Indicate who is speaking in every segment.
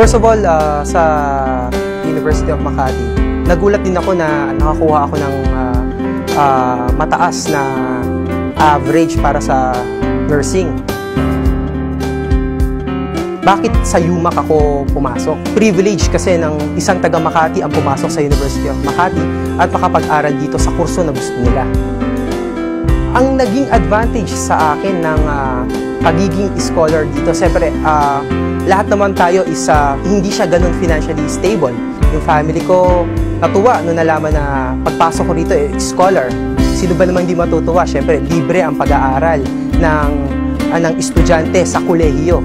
Speaker 1: First of all, sa University of Makati, nagulat din ako na nakakuha ako ng mataas na average para sa nursing. Bakit sa UMAC ako pumasok? Privilege kasi ng isang taga Makati ang pumasok sa University of Makati at makapag-aral dito sa kurso na gusto nila. Ang naging advantage sa akin ng pagiging scholar dito, siyempre, lahat naman tayo is hindi siya ganun financially stable. Yung family ko natuwa nung nalaman na pagpasok ko rito scholar. Sino ba naman hindi matutuwa? Siyempre, libre ang pag-aaral ng estudyante sa kolehiyo.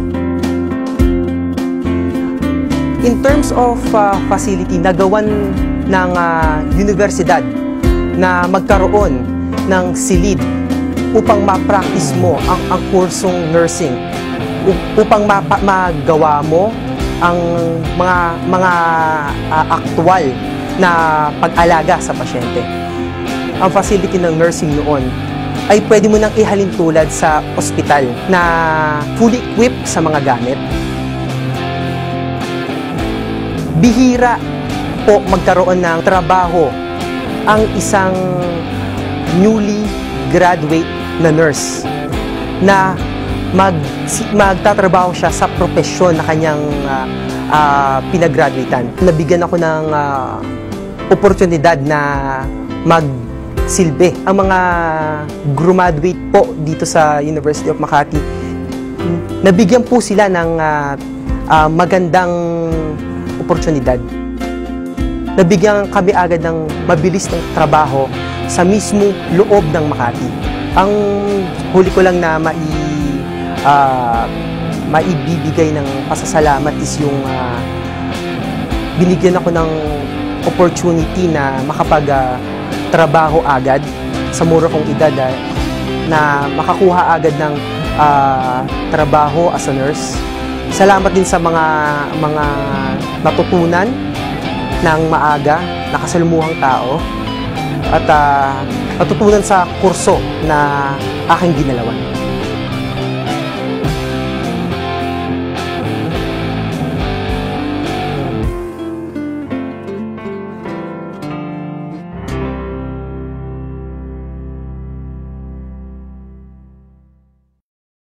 Speaker 1: In terms of facility, nagawan ng universidad na magkaroon ng silid upang ma-practice mo ang kursong nursing, upang magawa mo ang mga aktual na pag-alaga sa pasyente. Ang facility ng nursing noon ay pwede mo nang ihalin tulad sa ospital na fully equipped sa mga gamit. Bihira po magkaroon ng trabaho ang isang newly graduate na nurse na magtatrabaho siya sa propesyon na kanyang pinag-graduatean. Nabigyan ako ng oportunidad na magsilbi. Ang mga graduate po dito sa University of Makati, nabigyan po sila ng magandang oportunidad. Nabigyan kami agad ng mabilis ng trabaho sa mismo loob ng Makati. Ang huli ko lang na maibibigay ng pasasalamat is yung binigyan ako ng opportunity na makapag-trabaho agad sa mura kong edad, na makakuha agad ng trabaho as a nurse. Salamat din sa mga natutunan ng maaga, nakasalumuhang tao, at natutunan sa kurso na aking ginalawan.